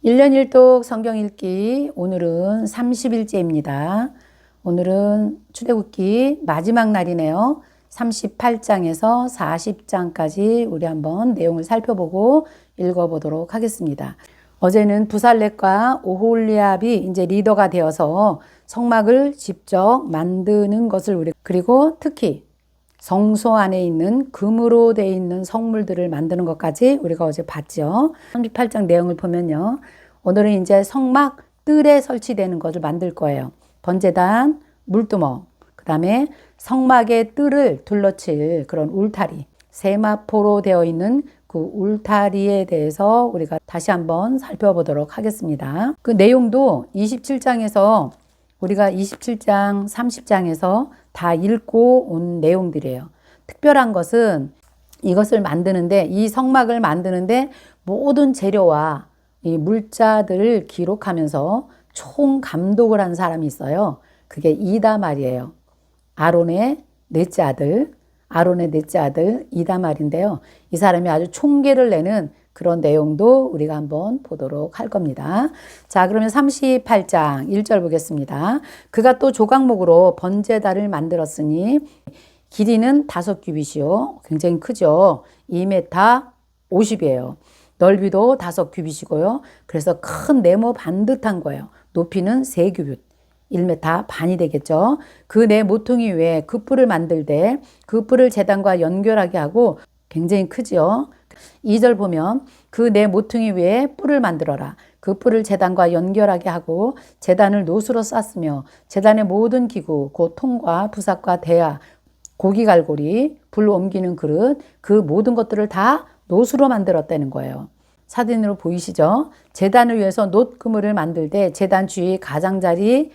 1년 1독 성경 읽기 오늘은 30일째입니다. 오늘은 출애굽기 마지막 날이네요. 38장에서 40장까지 우리 한번 내용을 살펴보고 읽어보도록 하겠습니다. 어제는 부살렙과 오홀리압이 이제 리더가 되어서 성막을 직접 만드는 것을 그리고 특히 성소 안에 있는 금으로 되어 있는 성물들을 만드는 것까지 우리가 어제 봤죠. 38장 내용을 보면요. 오늘은 이제 성막 뜰에 설치되는 것을 만들 거예요. 번제단, 물두멍, 그 다음에 성막의 뜰을 둘러칠 그런 울타리, 세마포로 되어 있는 그 울타리에 대해서 우리가 다시 한번 살펴보도록 하겠습니다. 그 내용도 27장에서 우리가 27장, 30장에서 다 읽고 온 내용들이에요. 특별한 것은 이것을 만드는데, 이 성막을 만드는데 모든 재료와 이 물자들을 기록하면서 총 감독을 한 사람이 있어요. 그게 이다말이에요. 아론의 넷째 아들 이다말인데요. 이 사람이 아주 총계를 내는 그런 내용도 우리가 한번 보도록 할 겁니다. 자, 그러면 38장 1절 보겠습니다. 그가 또 조각목으로 번제단을 만들었으니 길이는 5규빗이요. 굉장히 크죠. 2m 50이에요. 넓이도 5규빗이고요. 그래서 큰 네모 반듯한 거예요. 높이는 3규빗. 1m 반이 되겠죠. 그 네 모퉁이 위에 그 뿔을 만들되 그 뿔을 제단과 연결하게 하고 굉장히 크지요. 2절 보면 그 네 모퉁이 위에 뿔을 만들어라. 그 뿔을 제단과 연결하게 하고 제단을 노수로 쌌으며 제단의 모든 기구 곧 통과 부삭과 대야 고기갈고리 불 옮기는 그릇 그 모든 것들을 다 노수로 만들었다는 거예요. 사진으로 보이시죠? 제단을 위해서 놋 그물을 만들 때 제단 주위 가장자리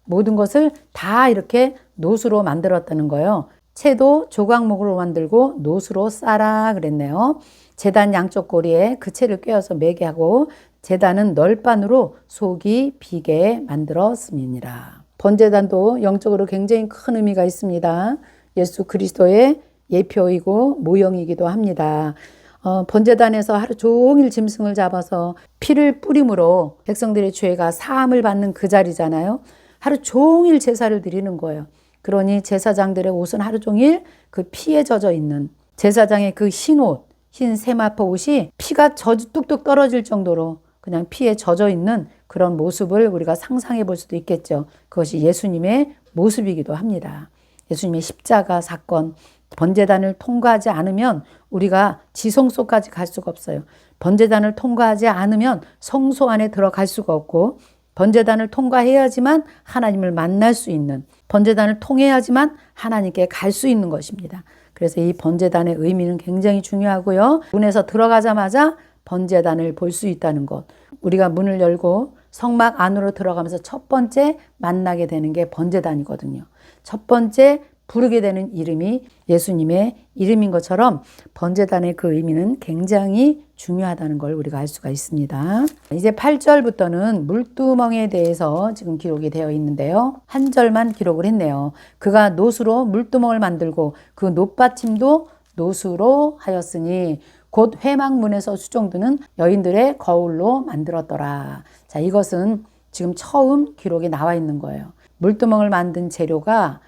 모든 것을 다 이렇게 노수로 만들었다는 거예요. 채도 조각목으로 만들고 노수로 싸라 그랬네요. 제단 양쪽 고리에 그 채를 꿰어서 매게 하고 제단은 널판으로 속이 비게 만들었음이니라. 번제단도 영적으로 굉장히 큰 의미가 있습니다. 예수 그리스도의 예표이고 모형이기도 합니다. 번제단에서 하루 종일 짐승을 잡아서 피를 뿌림으로 백성들의 죄가 사함을 받는 그 자리잖아요. 하루 종일 제사를 드리는 거예요. 그러니 제사장들의 옷은 하루 종일 그 피에 젖어 있는 제사장의 그 흰 옷, 흰 세마포 옷이 피가 뚝뚝 떨어질 정도로 그냥 피에 젖어 있는 그런 모습을 우리가 상상해 볼 수도 있겠죠. 그것이 예수님의 모습이기도 합니다. 예수님의 십자가 사건, 번제단을 통과하지 않으면 우리가 지성소까지 갈 수가 없어요. 번제단을 통과하지 않으면 성소 안에 들어갈 수가 없고 번제단을 통과해야지만 하나님을 만날 수 있는, 번제단을 통해야지만 하나님께 갈 수 있는 것입니다. 그래서 이 번제단의 의미는 굉장히 중요하고요. 문에서 들어가자마자 번제단을 볼 수 있다는 것. 우리가 문을 열고 성막 안으로 들어가면서 첫 번째 만나게 되는 게 번제단이거든요. 첫 번째 부르게 되는 이름이 예수님의 이름인 것처럼 번제단의 그 의미는 굉장히 중요하다는 걸 우리가 알 수가 있습니다. 이제 8절부터는 물두멍에 대해서 지금 기록이 되어 있는데요. 한 절만 기록을 했네요. 그가 노수로 물두멍을 만들고 그 놋받침도 노수로 하였으니 곧 회막문에서 수종드는 여인들의 거울로 만들었더라. 자, 이것은 지금 처음 기록이 나와 있는 거예요. 물두멍을 만든 재료가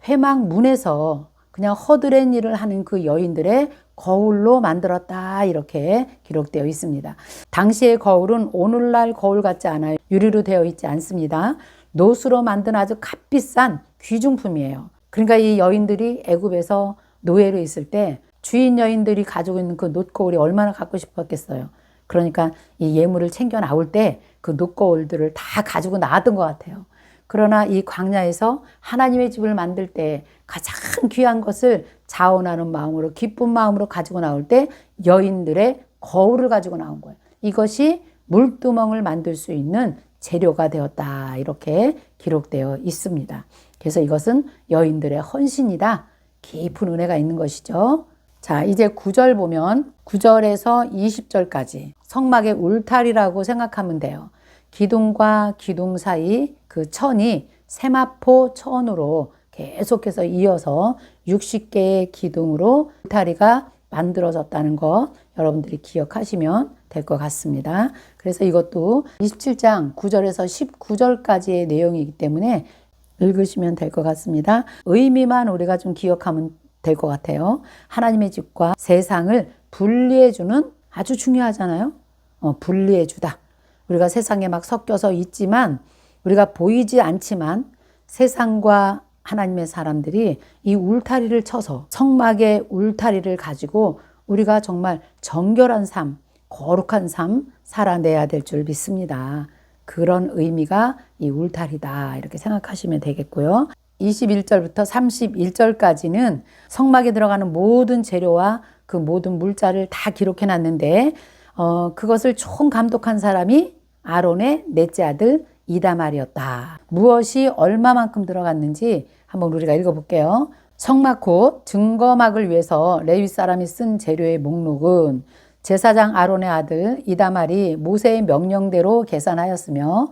회막문에서 그냥 허드렛 일을 하는 그 여인들의 거울로 만들었다 이렇게 기록되어 있습니다. 당시의 거울은 오늘날 거울 같지 않아요. 유리로 되어 있지 않습니다. 노수로 만든 아주 값비싼 귀중품이에요. 그러니까 이 여인들이 애굽에서 노예로 있을 때 주인 여인들이 가지고 있는 그 놋거울이 얼마나 갖고 싶었겠어요. 그러니까 이 예물을 챙겨 나올 때 그 놋거울들을 다 가지고 나왔던 것 같아요. 그러나 이 광야에서 하나님의 집을 만들 때 가장 귀한 것을 자원하는 마음으로 기쁜 마음으로 가지고 나올 때 여인들의 거울을 가지고 나온 거예요. 이것이 물두멍을 만들 수 있는 재료가 되었다 이렇게 기록되어 있습니다. 그래서 이것은 여인들의 헌신이다. 깊은 은혜가 있는 것이죠. 자, 이제 9절 보면 9절에서 20절까지 성막의 울타리라고 생각하면 돼요. 기둥과 기둥 사이 그 천이 세마포 천으로 계속해서 이어서 60개의 기둥으로 울타리가 만들어졌다는 것 여러분들이 기억하시면 될 것 같습니다. 그래서 이것도 27장 9절에서 19절까지의 내용이기 때문에 읽으시면 될 것 같습니다. 의미만 우리가 좀 기억하면 될 것 같아요. 하나님의 집과 세상을 분리해주는, 아주 중요하잖아요. 분리해주다. 우리가 세상에 막 섞여서 있지만, 우리가 보이지 않지만 세상과 하나님의 사람들이 이 울타리를 쳐서, 성막의 울타리를 가지고 우리가 정말 정결한 삶, 거룩한 삶 살아내야 될 줄 믿습니다. 그런 의미가 이 울타리다, 이렇게 생각하시면 되겠고요. 21절부터 31절까지는 성막에 들어가는 모든 재료와 그 모든 물자를 다 기록해 놨는데, 그것을 총 감독한 사람이 아론의 넷째 아들 이다말이었다. 무엇이 얼마만큼 들어갔는지 한번 우리가 읽어볼게요. 성막 곧 증거막을 위해서 레위 사람이 쓴 재료의 목록은 제사장 아론의 아들 이다말이 모세의 명령대로 계산하였으며,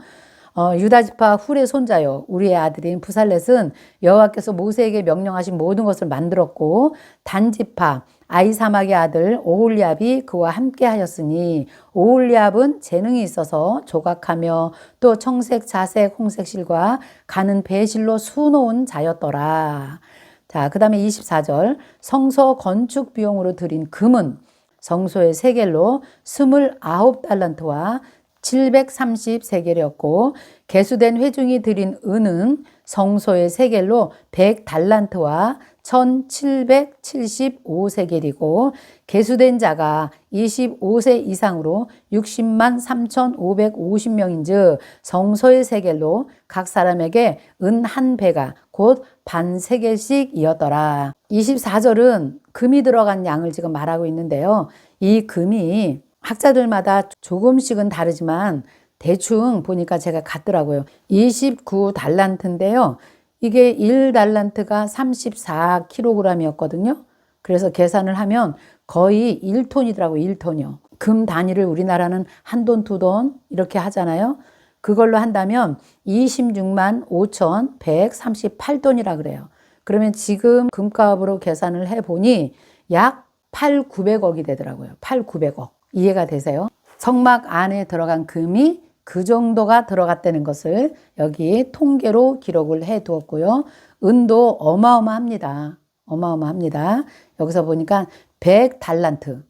유다 지파 훌의 손자요 우리의 아들인 부살렛은 여호와께서 모세에게 명령하신 모든 것을 만들었고, 단 지파 아이사막의 아들 오홀리압이 그와 함께 하였으니, 오홀리압은 재능이 있어서 조각하며 또 청색, 자색, 홍색 실과 가는 배실로 수놓은 자였더라. 자, 그 다음에 24절, 성소 건축 비용으로 들인 금은 성소의 세겔로 29달란트와 730세겔이었고, 개수된 회중이 드린 은은 성소의 세겔로 100달란트와 1775세겔이고, 개수된 자가 25세 이상으로 60만 3,550명인 즉 성소의 세겔로 각 사람에게 은 한 배가 곧 반세겔씩이었더라. 24절은 금이 들어간 양을 지금 말하고 있는데요. 이 금이 학자들마다 조금씩은 다르지만 대충 보니까 제가 같더라고요. 29달란트인데요. 이게 1달란트가 34kg이었거든요. 그래서 계산을 하면 거의 1톤이더라고요. 1톤이요. 금 단위를 우리나라는 한 돈, 두 돈 이렇게 하잖아요. 그걸로 한다면 26만 5,138돈이라 그래요. 그러면 지금 금값으로 계산을 해보니 약 8,900억이 되더라고요. 8,900억. 이해가 되세요? 성막 안에 들어간 금이 그 정도가 들어갔다는 것을 여기 통계로 기록을 해 두었고요. 은도 어마어마합니다. 어마어마합니다. 여기서 보니까 100달란트.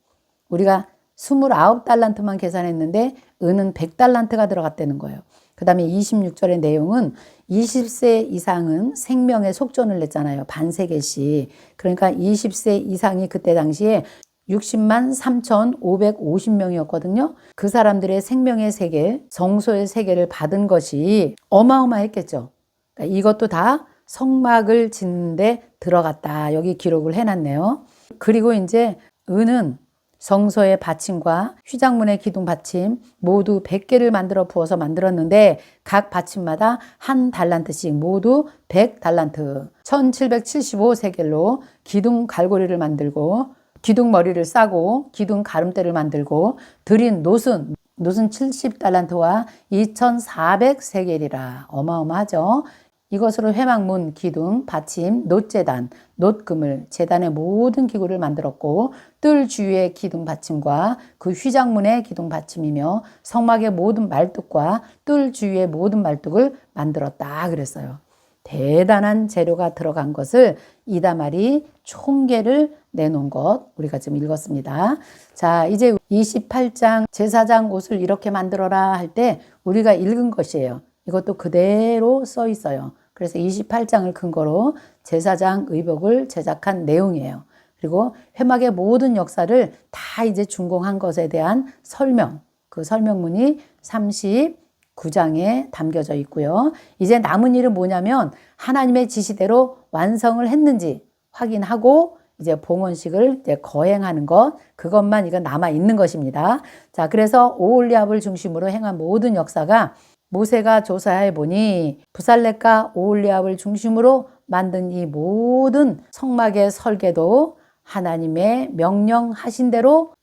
우리가 29달란트만 계산했는데 은은 100달란트가 들어갔다는 거예요. 그 다음에 26절의 내용은 20세 이상은 생명의 속전을 냈잖아요. 반세겔씩. 그러니까 20세 이상이 그때 당시에 60만 3,550명이었거든요. 그 사람들의 생명의 세계, 성소의 세계를 받은 것이 어마어마했겠죠. 그러니까 이것도 다 성막을 짓는데 들어갔다. 여기 기록을 해놨네요. 그리고 이제 은은 성소의 받침과 휘장문의 기둥 받침 모두 100개를 만들어 부어서 만들었는데 각 받침마다 한 달란트씩 모두 100달란트 1775세겔로 기둥 갈고리를 만들고 기둥 머리를 싸고 기둥 가름대를 만들고 드린 놋은 70달란트와 2400세겔이라 어마어마하죠. 이것으로 회막문, 기둥, 받침, 놋제단, 놋금을 제단의 모든 기구를 만들었고 뜰 주위의 기둥 받침과 그 휘장문의 기둥 받침이며 성막의 모든 말뚝과 뜰 주위의 모든 말뚝을 만들었다 그랬어요. 대단한 재료가 들어간 것을 이다말이 총계를 내놓은 것 우리가 지금 읽었습니다. 자, 이제 28장 제사장 옷을 이렇게 만들어라 할 때 우리가 읽은 것이에요. 이것도 그대로 써 있어요. 그래서 28장을 근거로 제사장 의복을 제작한 내용이에요. 그리고 회막의 모든 역사를 다 이제 준공한 것에 대한 설명, 그 설명문이 39장에 담겨져 있고요. 이제 남은 일은 뭐냐면 하나님의 지시대로 완성을 했는지 확인하고 이제 봉헌식을 이제 거행하는 것, 그것만 이거 남아 있는 것입니다. 자, 그래서 오홀리압을 중심으로 행한 모든 역사가 모세가 조사해 보니 부살렛과 오홀리압을 중심으로 만든 이 모든 성막의 설계도 하나님의 명령하신 대로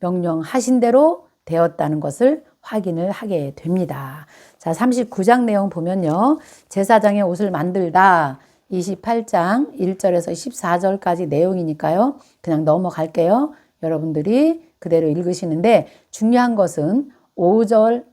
되었다는 것을 확인을 하게 됩니다. 자, 39장 내용 보면요. 제사장의 옷을 만들다 28장 1절에서 14절까지 내용이니까요. 그냥 넘어갈게요. 여러분들이 그대로 읽으시는데 중요한 것은 5절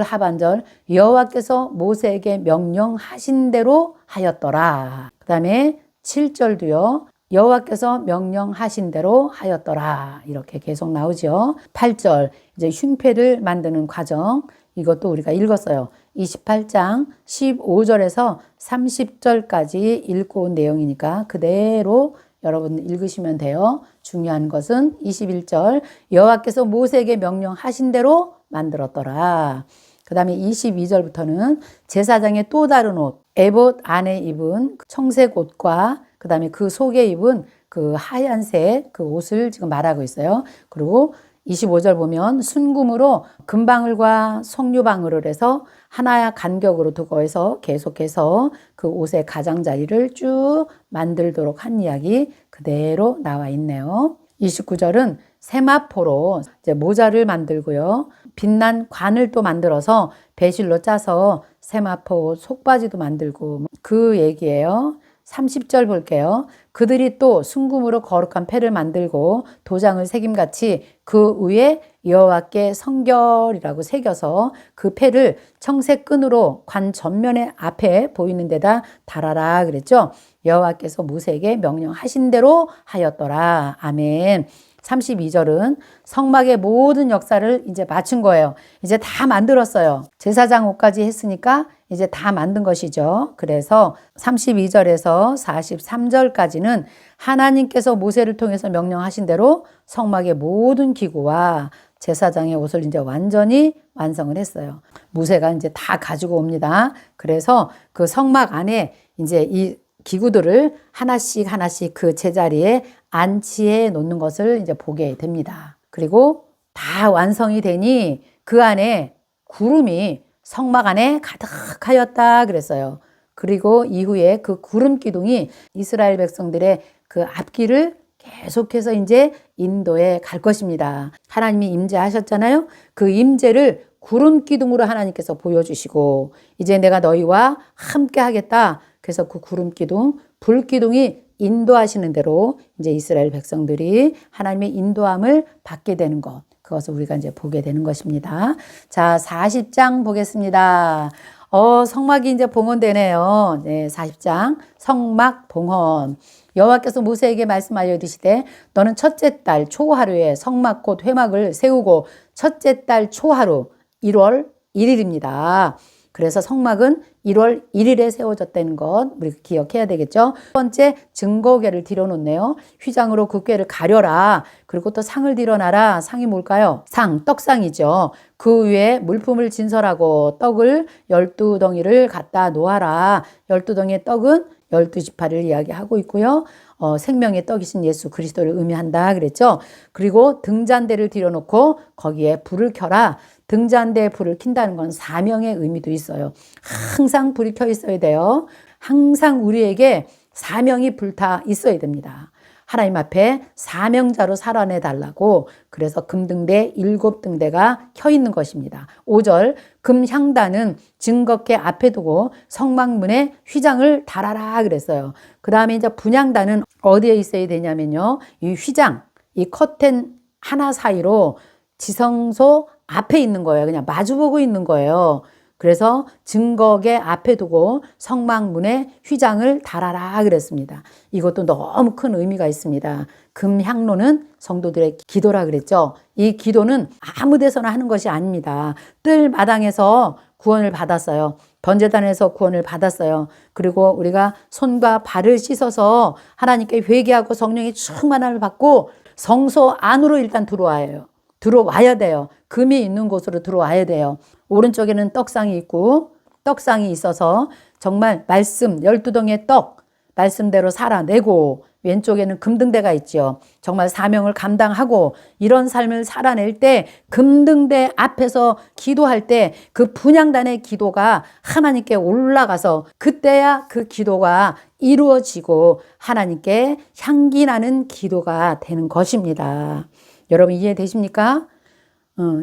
하반절 여호와께서 모세에게 명령하신 대로 하였더라. 그 다음에 7절도요. 여호와께서 명령하신 대로 하였더라. 이렇게 계속 나오죠. 8절 이제 흉패를 만드는 과정 이것도 우리가 읽었어요. 28장 15절에서 30절까지 읽고 온 내용이니까 그대로 여러분 읽으시면 돼요. 중요한 것은 21절 여호와께서 모세에게 명령하신 대로 만들었더라. 그 다음에 22절부터는 제사장의 또 다른 옷, 에봇 안에 입은 청색 옷과 그 다음에 그 속에 입은 그 하얀색 그 옷을 지금 말하고 있어요. 그리고 25절 보면 순금으로 금방울과 석류방울을 해서 하나의 간격으로 두고 해서 계속해서 그 옷의 가장자리를 쭉 만들도록 한 이야기 그대로 나와 있네요. 29절은 세마포로 이제 모자를 만들고요. 빛난 관을 또 만들어서 배실로 짜서 세마포 속바지도 만들고 그 얘기예요. 30절 볼게요. 그들이 또 순금으로 거룩한 패를 만들고 도장을 새김같이 그 위에 여호와께 성결이라고 새겨서 그 패를 청색 끈으로 관 전면에 앞에 보이는 데다 달아라 그랬죠. 여호와께서 모세에게 명령하신 대로 하였더라. 아멘. 32절은 성막의 모든 역사를 이제 마친 거예요. 이제 다 만들었어요. 제사장 옷까지 했으니까 이제 다 만든 것이죠. 그래서 32절에서 43절까지는 하나님께서 모세를 통해서 명령하신 대로 성막의 모든 기구와 제사장의 옷을 이제 완전히 완성을 했어요. 모세가 이제 다 가지고 옵니다. 그래서 그 성막 안에 이제 이 기구들을 하나씩 그 제자리에 안치해 놓는 것을 이제 보게 됩니다. 그리고 다 완성이 되니 그 안에 구름이 성막 안에 가득하였다 그랬어요. 그리고 이후에 그 구름 기둥이 이스라엘 백성들의 그 앞길을 계속해서 이제 인도에 갈 것입니다. 하나님이 임재하셨잖아요. 그 임재를 구름 기둥으로 하나님께서 보여주시고 이제 내가 너희와 함께 하겠다. 그래서 그 구름 기둥, 불 기둥이 인도하시는 대로 이제 이스라엘 백성들이 하나님의 인도함을 받게 되는 것. 그것을 우리가 이제 보게 되는 것입니다. 자, 40장 보겠습니다. 성막이 이제 봉헌되네요. 네, 40장 성막 봉헌. 여호와께서 모세에게 말씀하여 이르시되 너는 첫째 달 초하루에 성막 곧 회막을 세우고 첫째 달 초하루 1월 1일입니다. 그래서 성막은 1월 1일에 세워졌다는 것 우리 기억해야 되겠죠. 첫 번째 증거궤를 들여놓네요. 휘장으로 그 궤를 가려라. 그리고 또 상을 들여놔라. 상이 뭘까요? 떡상이죠. 그 위에 물품을 진설하고 떡을 12덩이를 갖다 놓아라. 12덩이의 떡은 12지파를 이야기하고 있고요. 생명의 떡이신 예수 그리스도를 의미한다 그랬죠. 그리고 등잔대를 들여놓고 거기에 불을 켜라. 등잔대에 불을 킨다는 건 사명의 의미도 있어요. 항상 불이 켜 있어야 돼요. 항상 우리에게 사명이 불타 있어야 됩니다. 하나님 앞에 사명자로 살아내 달라고 그래서 금등대 7등대가 켜 있는 것입니다. 5절 금향단은 증거궤 앞에 두고 성막문에 휘장을 달아라 그랬어요. 그 다음에 이제 분향단은 어디에 있어야 되냐면요. 이 휘장, 이 커튼 하나 사이로 지성소 앞에 있는 거예요. 그냥 마주보고 있는 거예요. 그래서 증거궤 앞에 두고 성막문에 휘장을 달아라 그랬습니다. 이것도 너무 큰 의미가 있습니다. 금향로는 성도들의 기도라 그랬죠. 이 기도는 아무 데서나 하는 것이 아닙니다. 뜰 마당에서 구원을 받았어요. 번제단에서 구원을 받았어요. 그리고 우리가 손과 발을 씻어서 하나님께 회개하고 성령의 충만함을 받고 성소 안으로 일단 들어와야 돼요. 금이 있는 곳으로 들어와야 돼요. 오른쪽에는 떡상이 있고 떡상이 있어서 정말 말씀 12덩이의 떡 말씀대로 살아내고 왼쪽에는 금등대가 있죠. 정말 사명을 감당하고 이런 삶을 살아낼 때 금등대 앞에서 기도할 때 그 분향단의 기도가 하나님께 올라가서 그때야 그 기도가 이루어지고 하나님께 향기 나는 기도가 되는 것입니다. 여러분 이해되십니까?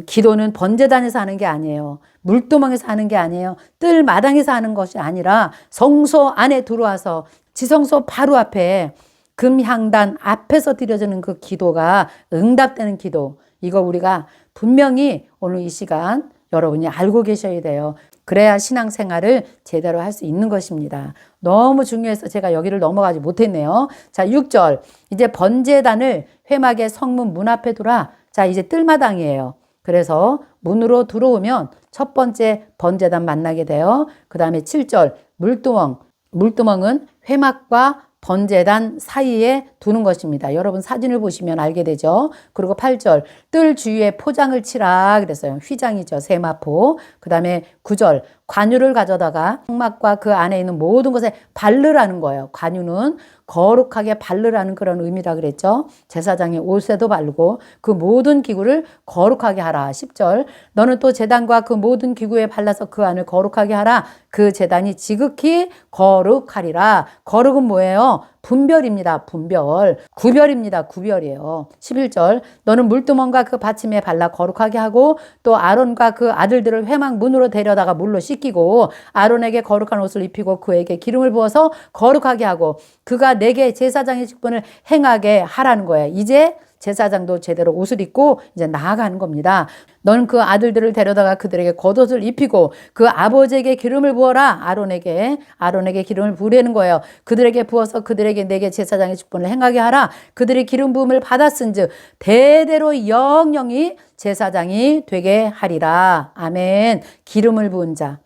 기도는 번제단에서 하는 게 아니에요. 물도망에서 하는 게 아니에요. 뜰 마당에서 하는 것이 아니라 성소 안에 들어와서 지성소 바로 앞에 금향단 앞에서 드려지는 그 기도가 응답되는 기도. 이거 우리가 분명히 오늘 이 시간 여러분이 알고 계셔야 돼요. 그래야 신앙생활을 제대로 할 수 있는 것입니다. 너무 중요해서 제가 여기를 넘어가지 못했네요. 자, 6절. 이제 번제단을 회막의 성문 문 앞에 두라. 자, 이제 뜰마당이에요. 그래서 문으로 들어오면 첫 번째 번제단 만나게 돼요. 그 다음에 7절. 물두멍. 물두멍은 회막과 번제단 사이에 두는 것입니다. 여러분 사진을 보시면 알게 되죠. 그리고 8절 뜰 주위에 포장을 치라 그랬어요. 휘장이죠. 세마포. 그 다음에 9절 관유를 가져다가 성막과 그 안에 있는 모든 것에 바르라는 거예요. 관유는 거룩하게 바르라는 그런 의미라 그랬죠. 제사장의 옷에도 바르고 그 모든 기구를 거룩하게 하라. 10절 너는 또 제단과 그 모든 기구에 발라서 그 안을 거룩하게 하라. 그 제단이 지극히 거룩하리라. 거룩은 뭐예요? 분별입니다. 분별. 구별입니다. 구별이에요. 11절 너는 물두멍과 그 받침에 발라 거룩하게 하고 또 아론과 그 아들들을 회막 문으로 데려다가 물로 씻기고 아론에게 거룩한 옷을 입히고 그에게 기름을 부어서 거룩하게 하고 그가 내게 제사장의 직분을 행하게 하라는 거예요. 이제 제사장도 제대로 옷을 입고 이제 나아가는 겁니다. 너는 그 아들들을 데려다가 그들에게 겉옷을 입히고 그 아버지에게 기름을 부어라. 아론에게 기름을 부으라는 거예요. 그들에게 부어서 그들에게 내게 제사장의 직분을 행하게 하라. 그들이 기름 부음을 받았은즉 대대로 영영이 제사장이 되게 하리라. 아멘. 기름을 부은 자,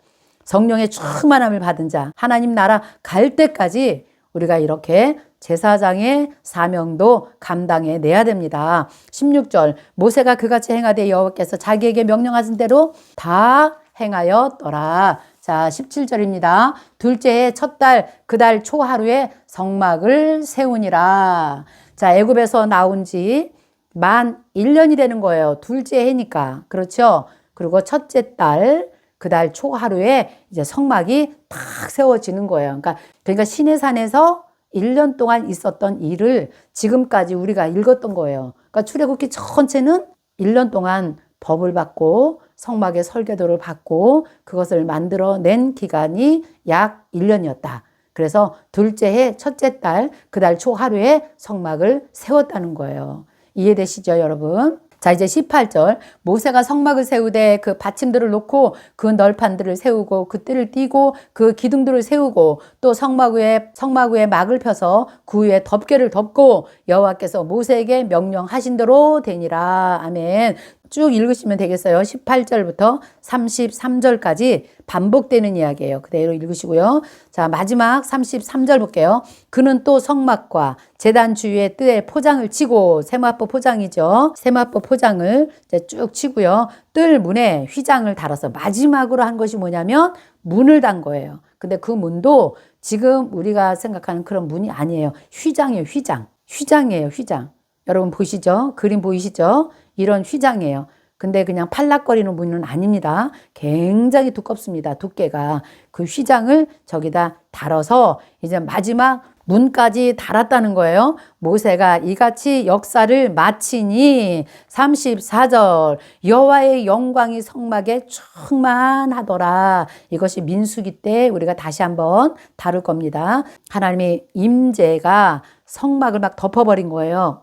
성령의 충만함을 받은 자, 하나님 나라 갈 때까지 우리가 이렇게 제사장의 사명도 감당해 내야 됩니다. 16절 모세가 그같이 행하되 여호와께서 자기에게 명령하신 대로 다 행하였더라. 자, 17절입니다. 둘째의 첫 달 그 달 초하루에 성막을 세우니라. 자, 애굽에서 나온 지 만 1년이 되는 거예요. 둘째 해니까. 그렇죠? 그리고 첫째 달 그 달 초하루에 이제 성막이 탁 세워지는 거예요. 그러니까 시내산에서 1년 동안 있었던 일을 지금까지 우리가 읽었던 거예요. 그러니까 출애굽기 전체는 1년 동안 법을 받고 성막의 설계도를 받고 그것을 만들어낸 기간이 약 1년이었다. 그래서 둘째 해 첫째 달 그 달 초하루에 성막을 세웠다는 거예요. 이해되시죠, 여러분? 자, 이제 18절 모세가 성막을 세우되 그 받침들을 놓고 그 널판들을 세우고 그 뜰을 띠고 그 기둥들을 세우고 또 성막 위에 막을 펴서 그 위에 덮개를 덮고 여호와께서 모세에게 명령하신 대로 되니라. 아멘. 쭉 읽으시면 되겠어요. 18절부터 33절까지 반복되는 이야기예요. 그대로 읽으시고요. 자, 마지막 33절 볼게요. 그는 또 성막과 제단 주위에 뜰에 포장을 치고 세마포 포장이죠. 세마포 포장을 이제 쭉 치고요. 뜰 문에 휘장을 달아서 마지막으로 한 것이 뭐냐면 문을 단 거예요. 근데 그 문도 지금 우리가 생각하는 그런 문이 아니에요. 휘장이에요. 휘장이에요. 휘장. 여러분 보시죠? 그림 보이시죠? 이런 휘장이에요. 근데 그냥 팔락거리는 문은 아닙니다. 굉장히 두껍습니다. 두께가. 그 휘장을 저기다 달아서 이제 마지막 문까지 달았다는 거예요. 모세가 이같이 역사를 마치니 34절 여호와의 영광이 성막에 충만하더라. 이것이 민수기 때 우리가 다시 한번 다룰 겁니다. 하나님의 임재가 성막을 막 덮어버린 거예요.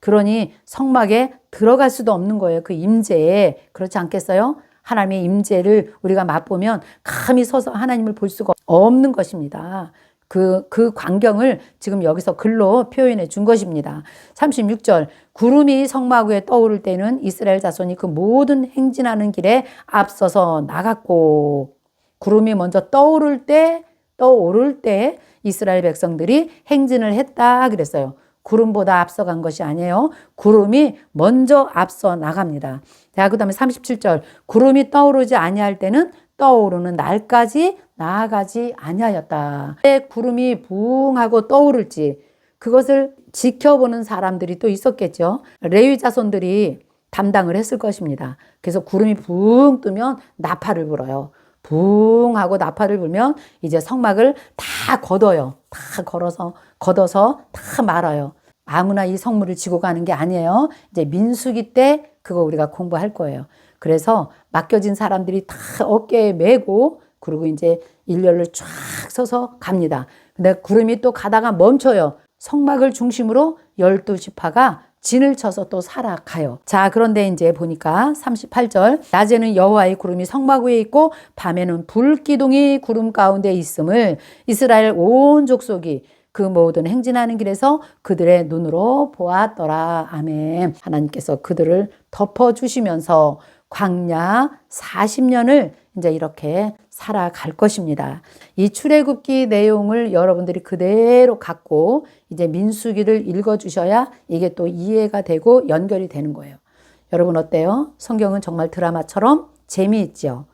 그러니 성막에 들어갈 수도 없는 거예요. 그 임재에. 그렇지 않겠어요? 하나님의 임재를 우리가 맛보면 감히 서서 하나님을 볼 수가 없는 것입니다. 그 광경을 지금 여기서 글로 표현해 준 것입니다. 36절 구름이 성막 위에 떠오를 때는 이스라엘 자손이 그 모든 행진하는 길에 앞서서 나갔고 구름이 먼저 떠오를 때 이스라엘 백성들이 행진을 했다 그랬어요. 구름보다 앞서간 것이 아니에요. 구름이 먼저 앞서 나갑니다. 자, 그 다음에 37절 구름이 떠오르지 아니할 때는 떠오르는 날까지 나아가지 아니하였다. 왜 구름이 붕하고 떠오를지 그것을 지켜보는 사람들이 또 있었겠죠. 레위 자손들이 담당을 했을 것입니다. 그래서 구름이 붕 뜨면 나팔을 불어요. 붕 하고 나팔을 불면 이제 성막을 다 걷어요. 다 걷어서 다 말아요. 아무나 이 성물을 지고 가는 게 아니에요. 이제 민수기 때 그거 우리가 공부할 거예요. 그래서 맡겨진 사람들이 다 어깨에 메고 그리고 이제 일렬로 쫙 서서 갑니다. 근데 구름이 또 가다가 멈춰요. 성막을 중심으로 12지파가 진을 쳐서 또 살아가요. 자, 그런데 이제 보니까 38절, 낮에는 여호와의 구름이 성막 위에 있고 밤에는 불기둥이 구름 가운데 있음을 이스라엘 온 족속이 그 모든 행진하는 길에서 그들의 눈으로 보았더라. 아멘. 하나님께서 그들을 덮어주시면서 광야 40년을 이제 이렇게 살아갈 것입니다. 이 출애굽기 내용을 여러분들이 그대로 갖고 이제 민수기를 읽어주셔야 이게 또 이해가 되고 연결이 되는 거예요. 여러분 어때요? 성경은 정말 드라마처럼 재미있죠?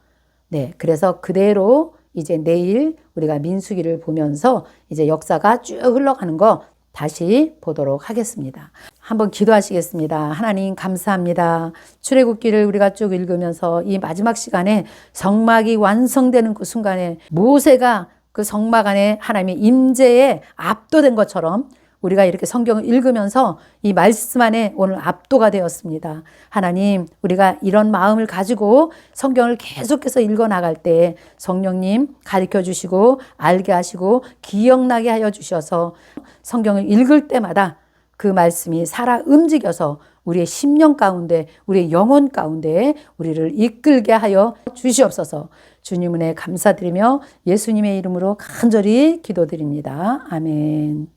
네, 그래서 그대로 이제 내일 우리가 민수기를 보면서 이제 역사가 쭉 흘러가는 거 다시 보도록 하겠습니다. 한번 기도하시겠습니다. 하나님 감사합니다. 출애굽기를 우리가 쭉 읽으면서 이 마지막 시간에 성막이 완성되는 그 순간에 모세가 그 성막 안에 하나님의 임재에 압도된 것처럼 우리가 이렇게 성경을 읽으면서 이 말씀 안에 오늘 압도가 되었습니다. 하나님, 우리가 이런 마음을 가지고 성경을 계속해서 읽어나갈 때 성령님 가르쳐 주시고 알게 하시고 기억나게 하여 주셔서 성경을 읽을 때마다 그 말씀이 살아 움직여서 우리의 심령 가운데, 우리의 영혼 가운데 우리를 이끌게 하여 주시옵소서. 주님 은혜 감사드리며 예수님의 이름으로 간절히 기도드립니다. 아멘.